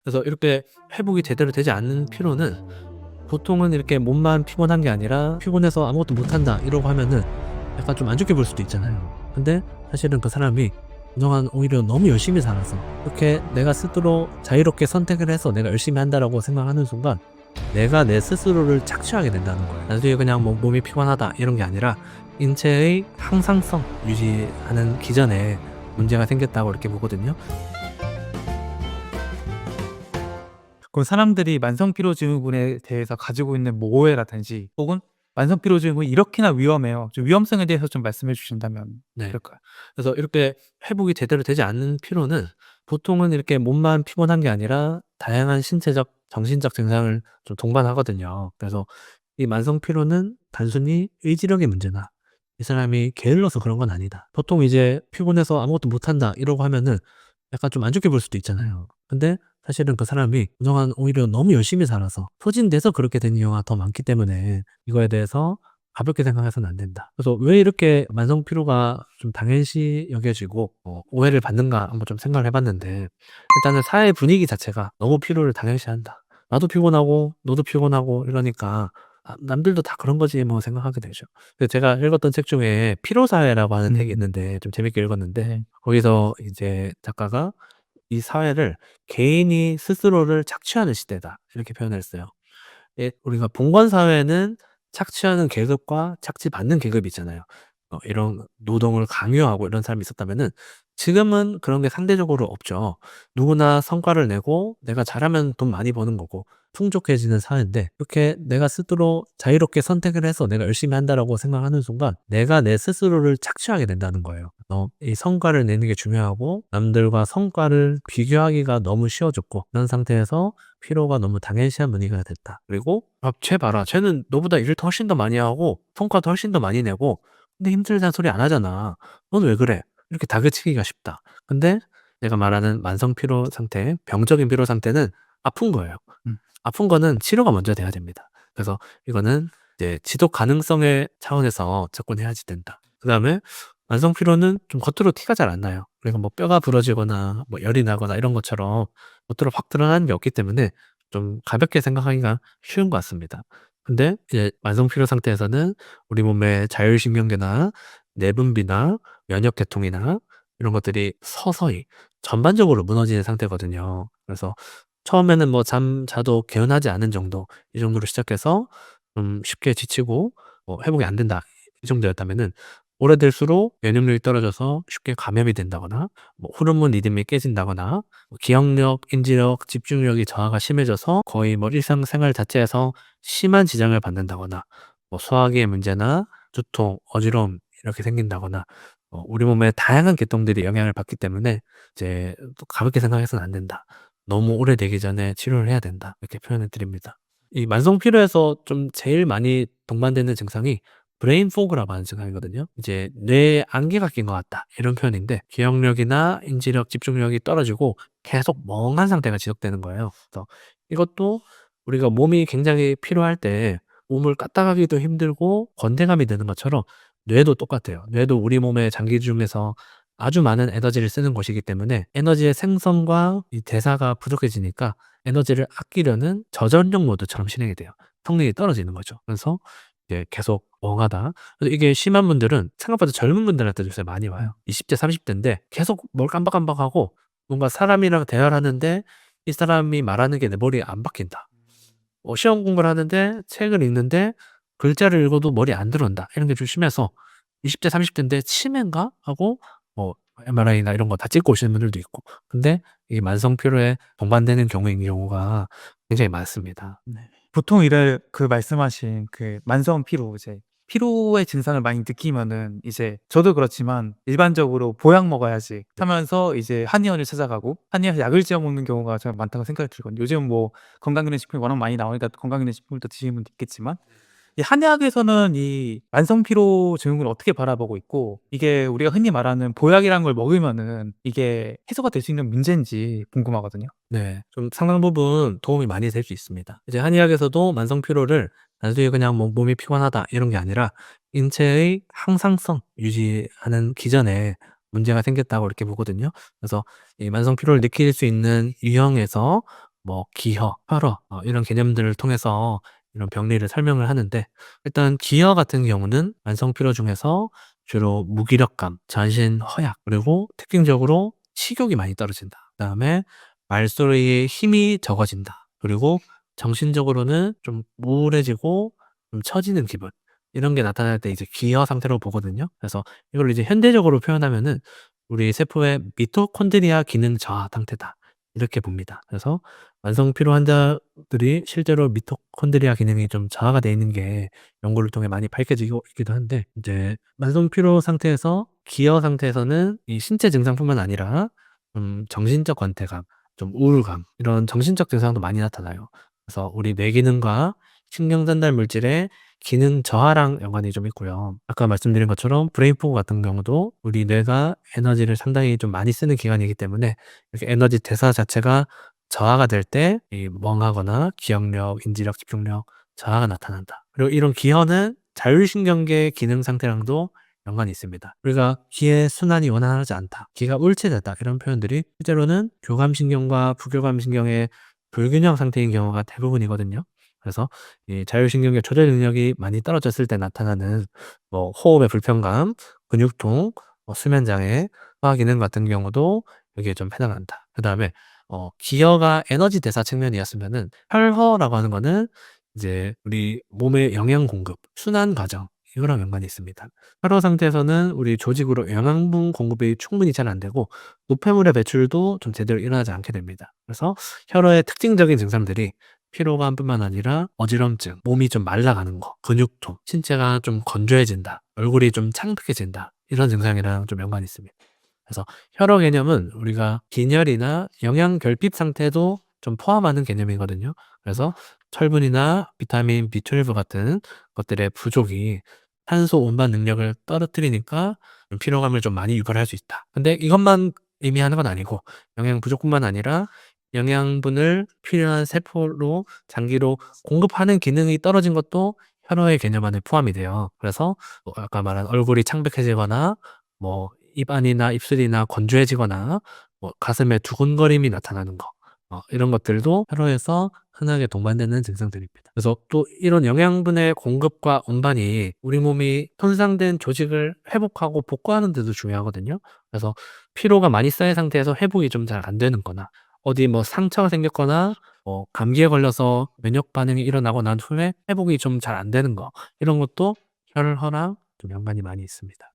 그래서 이렇게 회복이 제대로 되지 않는 피로는 보통은 이렇게 몸만 피곤한 게 아니라 피곤해서 아무것도 못한다 이러고 하면은 약간 좀 안 좋게 볼 수도 있잖아요. 근데 사실은 그 사람이 그동안 오히려 너무 열심히 살아서 이렇게 내가 스스로 자유롭게 선택을 해서 내가 열심히 한다라고 생각하는 순간 내가 내 스스로를 착취하게 된다는 거예요. 나중에 그냥 뭐 몸이 피곤하다 이런 게 아니라 인체의 항상성 유지하는 기전에 문제가 생겼다고 이렇게 보거든요. 그럼 사람들이 만성피로 증후군에 대해서 가지고 있는 뭐 오해라든지 혹은 만성피로 증후군이 이렇게나 위험해요. 좀 위험성에 대해서 좀 말씀해 주신다면 네. 어떨까요? 그래서 이렇게 회복이 제대로 되지 않는 피로는 보통은 이렇게 몸만 피곤한 게 아니라 다양한 신체적, 정신적 증상을 좀 동반하거든요. 그래서 이 만성 피로는 단순히 의지력의 문제나 이 사람이 게을러서 그런 건 아니다. 보통 이제 피곤해서 아무것도 못한다 이러고 하면은 약간 좀 안 좋게 볼 수도 있잖아요. 근데 사실은 그 사람이 그동안 오히려 너무 열심히 살아서 소진돼서 그렇게 된 경우가 더 많기 때문에 이거에 대해서 가볍게 생각해서는 안 된다. 그래서 왜 이렇게 만성 피로가 좀 당연시 여겨지고 오해를 받는가 한번 좀 생각을 해봤는데, 일단은 사회 분위기 자체가 너무 피로를 당연시한다. 나도 피곤하고 너도 피곤하고 이러니까 남들도 다 그런 거지 뭐 생각하게 되죠. 그래서 제가 읽었던 책 중에 피로사회라고 하는 책이 음. 있는데 좀 재밌게 읽었는데, 네. 거기서 이제 작가가 이 사회를 개인이 스스로를 착취하는 시대다 이렇게 표현을 했어요. 예, 우리가 봉건 사회는 착취하는 계급과 착취받는 계급이 있잖아요. 이런 노동을 강요하고 이런 사람이 있었다면은 지금은 그런 게 상대적으로 없죠. 누구나 성과를 내고 내가 잘하면 돈 많이 버는 거고 풍족해지는 사회인데, 이렇게 내가 스스로 자유롭게 선택을 해서 내가 열심히 한다라고 생각하는 순간 내가 내 스스로를 착취하게 된다는 거예요. 이 성과를 내는 게 중요하고 남들과 성과를 비교하기가 너무 쉬워졌고, 그런 상태에서 피로가 너무 당연시한 분위기가 됐다. 그리고 쟤 봐라. 쟤는 너보다 일을 더 훨씬 더 많이 하고 성과도 훨씬 더 많이 내고 근데 힘들다는 소리 안 하잖아. 넌 왜 그래? 이렇게 다그치기가 쉽다. 근데 내가 말하는 만성 피로 상태, 병적인 피로 상태는 아픈 거예요. 음. 아픈 거는 치료가 먼저 돼야 됩니다. 그래서 이거는 이제 지속 가능성의 차원에서 접근해야지 된다. 그다음에 만성 피로는 좀 겉으로 티가 잘 안 나요. 그러니까 뭐 뼈가 부러지거나 뭐 열이 나거나 이런 것처럼 겉으로 확 드러나는 게 없기 때문에 좀 가볍게 생각하기가 쉬운 것 같습니다. 근데 이제 만성 피로 상태에서는 우리 몸의 자율신경계나 내분비나 면역계통이나 이런 것들이 서서히 전반적으로 무너지는 상태거든요. 그래서 처음에는 뭐 잠자도 개운하지 않은 정도, 이 정도로 시작해서 좀 쉽게 지치고 회복이 안 된다 이 정도였다면은, 오래될수록 면역력이 떨어져서 쉽게 감염이 된다거나 뭐 호르몬 리듬이 깨진다거나 기억력, 인지력, 집중력이 저하가 심해져서 거의 뭐 일상생활 자체에서 심한 지장을 받는다거나 뭐 소화기의 문제나 두통, 어지러움 이렇게 생긴다거나 우리 몸의 다양한 계통들이 영향을 받기 때문에 이제 또 가볍게 생각해서는 안 된다. 너무 오래되기 전에 치료를 해야 된다. 이렇게 표현을 드립니다. 이 만성 피로에서 좀 제일 많이 동반되는 증상이 브레인 포그라고 하는 증상이거든요. 이제 뇌에 안개가 낀 것 같다 이런 표현인데, 기억력이나 인지력, 집중력이 떨어지고 계속 멍한 상태가 지속되는 거예요. 그래서 이것도 우리가 몸이 굉장히 피로할 때 몸을 까딱하기도 힘들고 건대감이 드는 것처럼 뇌도 똑같아요. 뇌도 우리 몸의 장기 중에서 아주 많은 에너지를 쓰는 곳이기 때문에 에너지의 생성과 이 대사가 부족해지니까 에너지를 아끼려는 저전력 모드처럼 실행이 돼요. 성능이 떨어지는 거죠. 그래서 이제 계속 멍하다. 그래서 이게 심한 분들은 생각보다 젊은 분들한테도 요새 많이 와요. 20대 30 대인데 계속 뭘 깜박깜박하고 뭔가 사람이랑 대화를 하는데 이 사람이 말하는 게 내 머리에 안 박힌다. 시험 공부를 하는데 책을 읽는데 글자를 읽어도 머리에 안 들어온다. 이런 게 좀 심해서 20대 30 대인데 치매인가 하고 뭐 MRI나 이런 거 다 찍고 오시는 분들도 있고. 근데 이 만성 피로에 동반되는 경우인 경우가 굉장히 많습니다. 네. 보통 이래 그 말씀하신 그 만성 피로 이제 피로의 증상을 많이 느끼면은 이제 저도 그렇지만 일반적으로 '보약 먹어야지.' 하면서 이제 한의원을 찾아가고 한의원에서 약을 지어 먹는 경우가 참 많다고 생각이 들거든요. 요즘 뭐 건강기능식품이 워낙 많이 나오니까 건강기능식품을 또 드시는 분도 있겠지만 이 한의학에서는 이 만성 피로 증후군을 어떻게 바라보고 있고 이게 우리가 흔히 말하는 보약이라는 걸 먹으면은 이게 해소가 될 수 있는 문제인지 궁금하거든요. 네. 좀 상당 부분 도움이 많이 될 수 있습니다. 이제 한의학에서도 만성 피로를 단순히 그냥 뭐 '몸이 피곤하다.' 이런 게 아니라 인체의 항상성 유지하는 기전에 문제가 생겼다고 이렇게 보거든요. 그래서 이 만성 피로를 느낄 수 있는 유형에서 뭐 기혀, 혈어 이런 개념들을 통해서 이런 병리를 설명을 하는데 일단 기혀 같은 경우는 만성 피로 중에서 주로 무기력감, 전신 허약, 그리고 특징적으로 식욕이 많이 떨어진다. 그다음에 말소리에 힘이 적어진다. 그리고 정신적으로는 좀 우울해지고 좀 처지는 기분. 이런 게 나타날 때 이제 기여 상태로 보거든요. 그래서 이걸 이제 현대적으로 표현하면은 우리 세포의 미토콘드리아 기능 저하 상태다. 이렇게 봅니다. 그래서 만성 피로 환자들이 실제로 미토콘드리아 기능이 좀 저하가 돼 있는 게 연구를 통해 많이 밝혀지고 있기도 한데 이제 만성 피로 상태에서 기여 상태에서는 이 신체 증상뿐만 아니라 정신적 권태감, 좀 우울감 이런 정신적 증상도 많이 나타나요. 그래서 우리 뇌 기능과 신경 전달 물질의 기능 저하랑 연관이 좀 있고요. 아까 말씀드린 것처럼 브레인 포그 같은 경우도 우리 뇌가 에너지를 상당히 좀 많이 쓰는 기관이기 때문에 이렇게 에너지 대사 자체가 저하가 될 때 이 멍하거나 기억력, 인지력, 집중력 저하가 나타난다. 그리고 이런 기여는 자율신경계 기능 상태랑도 연관이 있습니다. 우리가 "귀의 순환이 원활하지 않다. 귀가 울체되다." 이런 표현들이 실제로는 교감신경과 부교감신경의 불균형 상태인 경우가 대부분이거든요. 그래서 이 자율신경계 조절 능력이 많이 떨어졌을 때 나타나는 뭐 호흡의 불편감, 근육통, 수면 장애, 소화 기능 같은 경우도 여기에 좀 해당한다. 그다음에 기여가 에너지 대사 측면이었으면은 혈허라고 하는 거는 이제 우리 몸의 영양 공급, 순환 과정 이거랑 연관이 있습니다. 혈허 상태에서는 우리 조직으로 영양분 공급이 충분히 잘 안 되고 노폐물의 배출도 좀 제대로 일어나지 않게 됩니다. 그래서 혈허의 특징적인 증상들이 피로감뿐만 아니라 어지럼증, 몸이 좀 말라가는 거, 근육통, 신체가 좀 건조해진다, 얼굴이 좀 창백해진다 이런 증상이랑 좀 연관이 있습니다. 그래서 혈어 개념은 우리가 빈혈이나 영양 결핍 상태도 좀 포함하는 개념이거든요. 그래서 철분이나 비타민 B12 같은 것들의 부족이 탄소 운반 능력을 떨어뜨리니까 좀 피로감을 좀 많이 유발할 수 있다. 근데 이것만 의미하는 건 아니고 영양 부족뿐만 아니라 영양분을 필요한 세포로 장기로 공급하는 기능이 떨어진 것도 혈어의 개념 안에 포함이 돼요. 그래서 뭐 아까 말한 얼굴이 창백해지거나 뭐 입안이나 입술이나 건조해지거나 뭐 가슴에 두근거림이 나타나는 거 이런 것들도 혈어에서 흔하게 동반되는 증상들입니다. 그래서 또 이런 영양분의 공급과 운반이 우리 몸이 손상된 조직을 회복하고 복구하는 데도 중요하거든요. 그래서 피로가 많이 쌓인 상태에서 회복이 좀 잘 안 되는 거나 어디 뭐 상처가 생겼거나 뭐 감기에 걸려서 면역 반응이 일어나고 난 후에 회복이 좀 잘 안 되는 거 이런 것도 혈허랑 좀 연관이 많이 있습니다.